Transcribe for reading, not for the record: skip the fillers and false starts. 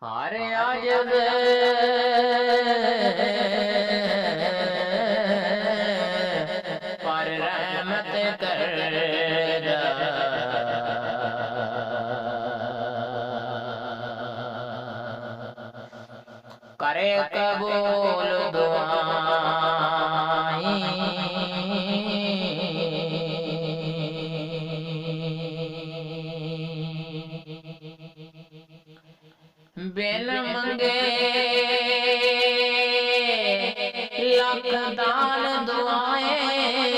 हारे आजब पर रहमत कर करे कबूल दुआएं बिन मंगे लाख दान दुआएं